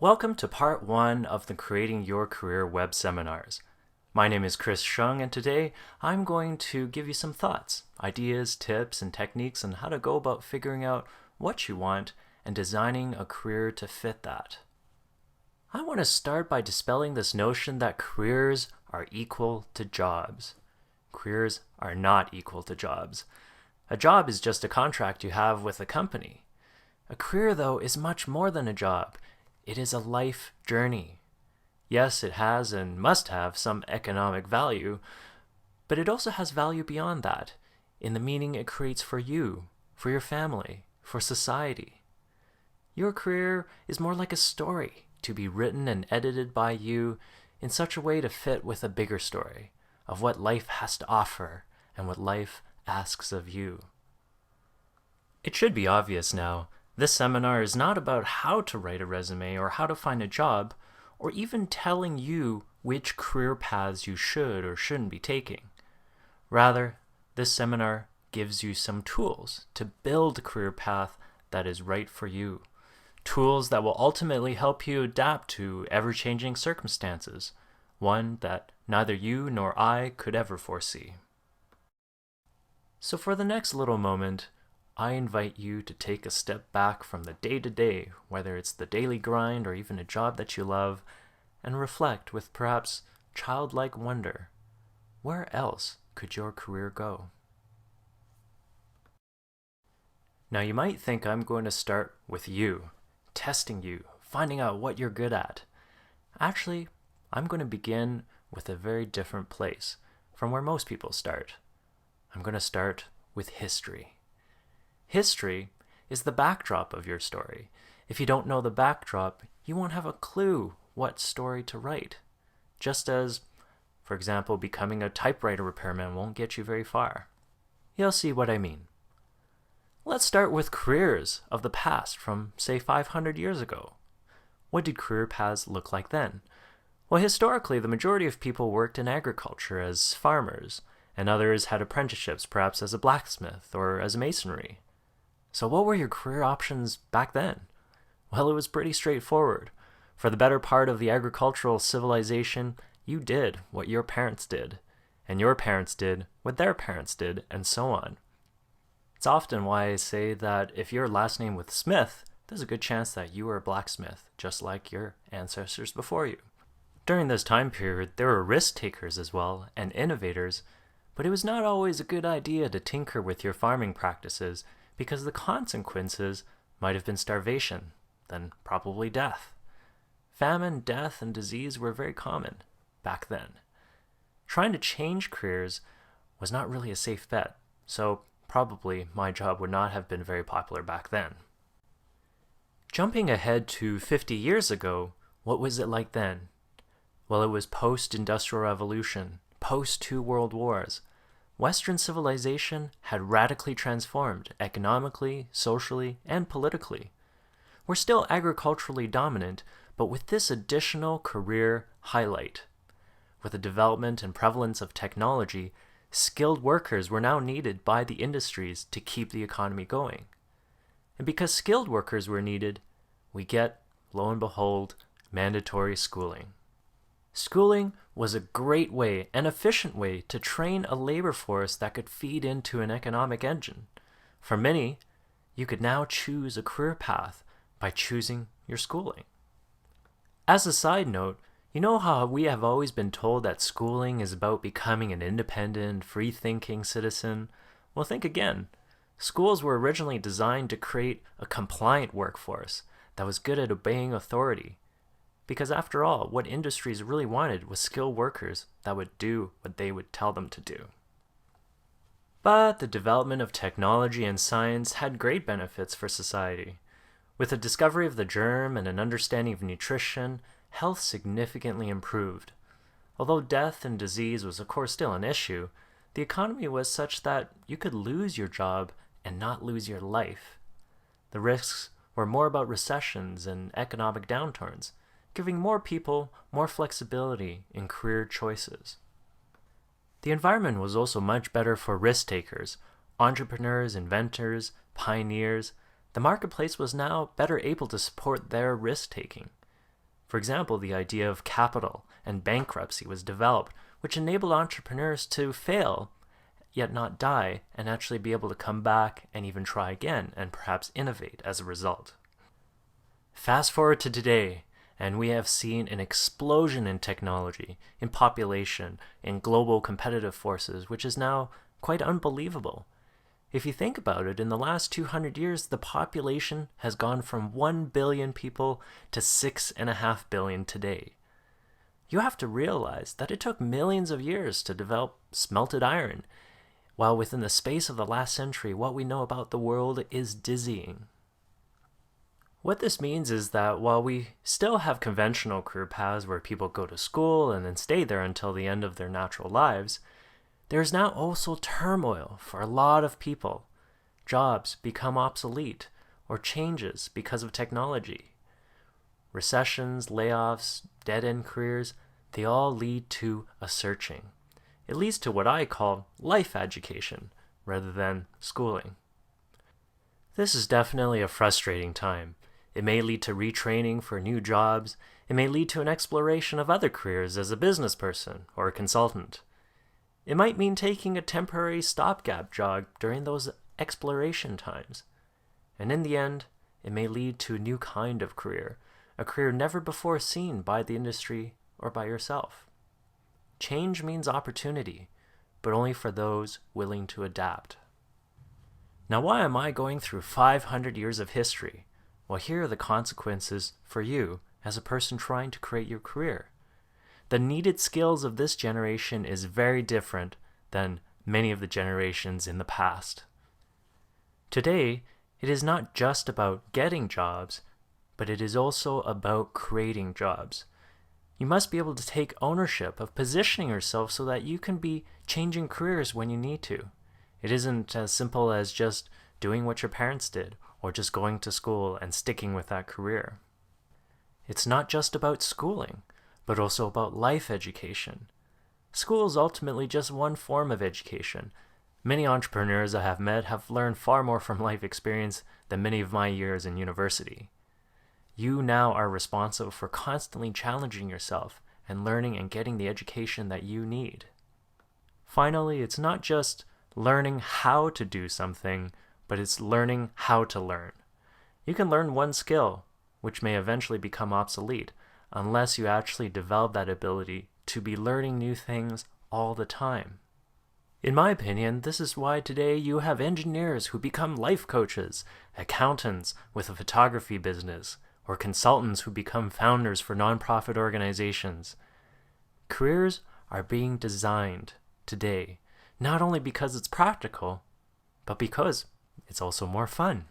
Welcome to part 1 of the Creating Your Career web seminars. My name is Chris Shung, and today I'm going to give you some thoughts, ideas, tips, and techniques on how to go about figuring out what you want and designing a career to fit that. I want to start by dispelling this notion that careers are equal to jobs. Careers are not equal to jobs. A job is just a contract you have with a company. A career, though, is much more than a job. It is a life journey. Yes, it has and must have some economic value, but it also has value beyond that, in the meaning it creates for you, for your family, for society. Your career is more like a story to be written and edited by you in such a way to fit with a bigger story of what life has to offer and what life asks of you. It should be obvious now, this seminar is not about how to write a resume or how to find a job, or even telling you which career paths you should or shouldn't be taking. Rather, this seminar gives you some tools to build a career path that is right for you. Tools that will ultimately help you adapt to ever-changing circumstances, one that neither you nor I could ever foresee. So for the next little moment, I invite you to take a step back from the day-to-day, whether it's the daily grind or even a job that you love, and reflect with perhaps childlike wonder, where else could your career go? Now you might think I'm going to start with you, testing you, finding out what you're good at. Actually, I'm going to begin with a very different place from where most people start. I'm going to start with history. History is the backdrop of your story. If you don't know the backdrop, you won't have a clue what story to write. Just as, for example, becoming a typewriter repairman won't get you very far. You'll see what I mean. Let's start with careers of the past from, say, 500 years ago. What did career paths look like then? Well, historically, the majority of people worked in agriculture as farmers, and others had apprenticeships, perhaps as a blacksmith or as a masonry. So what were your career options back then? Well, it was pretty straightforward. For the better part of the agricultural civilization, you did what your parents did, and your parents did what their parents did, and so on. It's often why I say that if your last name was Smith, there's a good chance that you were a blacksmith, just like your ancestors before you. During this time period, there were risk takers as well, and innovators, but it was not always a good idea to tinker with your farming practices, because the consequences might have been starvation, then probably death. Famine, death, and disease were very common back then. Trying to change careers was not really a safe bet, so probably my job would not have been very popular back then. Jumping ahead to 50 years ago, what was it like then? Well, it was post-industrial revolution, post-2 world wars. Western civilization had radically transformed economically, socially, and politically. We're still agriculturally dominant, but with this additional career highlight. With the development and prevalence of technology, skilled workers were now needed by the industries to keep the economy going. And because skilled workers were needed, we get, lo and behold, mandatory schooling. Schooling was a great way, an efficient way to train a labor force that could feed into an economic engine. For many, you could now choose a career path by choosing your schooling. As a side note, you know how we have always been told that schooling is about becoming an independent, free-thinking citizen? Well, think again. Schools were originally designed to create a compliant workforce that was good at obeying authority. Because after all, what industries really wanted was skilled workers that would do what they would tell them to do. But the development of technology and science had great benefits for society. With the discovery of the germ and an understanding of nutrition, health significantly improved. Although death and disease was of course still an issue, the economy was such that you could lose your job and not lose your life. The risks were more about recessions and economic downturns, giving more people more flexibility in career choices. The environment was also much better for risk takers, entrepreneurs, inventors, pioneers. The marketplace was now better able to support their risk taking. For example, the idea of capital and bankruptcy was developed, which enabled entrepreneurs to fail, yet not die, and actually be able to come back and even try again and perhaps innovate as a result. Fast forward to today, and we have seen an explosion in technology, in population, in global competitive forces, which is now quite unbelievable. If you think about it, in the last 200 years, the population has gone from 1 billion people to 6.5 billion today. You have to realize that it took millions of years to develop smelted iron, while within the space of the last century, what we know about the world is dizzying. What this means is that while we still have conventional career paths where people go to school and then stay there until the end of their natural lives, there is now also turmoil for a lot of people. Jobs become obsolete or changes because of technology. Recessions, layoffs, dead-end careers, they all lead to a searching. It leads to what I call life education rather than schooling. This is definitely a frustrating time. It may lead to retraining for new jobs. It may lead to an exploration of other careers as a business person or a consultant. It might mean taking a temporary stopgap job during those exploration times. And in the end, it may lead to a new kind of career, a career never before seen by the industry or by yourself. Change means opportunity, but only for those willing to adapt. Now, why am I going through 500 years of history? Well, here are the consequences for you as a person trying to create your career. The needed skills of this generation is very different than many of the generations in the past. Today, it is not just about getting jobs, but it is also about creating jobs. You must be able to take ownership of positioning yourself so that you can be changing careers when you need to. It isn't as simple as just doing what your parents did or just going to school and sticking with that career. It's not just about schooling, but also about life education. School is ultimately just one form of education. Many entrepreneurs I have met have learned far more from life experience than many of my years in university. You now are responsible for constantly challenging yourself and learning and getting the education that you need. Finally, it's not just learning how to do something, but it's learning how to learn. You can learn one skill, which may eventually become obsolete, unless you actually develop that ability to be learning new things all the time. In my opinion, this is why today you have engineers who become life coaches, accountants with a photography business, or consultants who become founders for nonprofit organizations. Careers are being designed today, not only because it's practical, but because it's also more fun.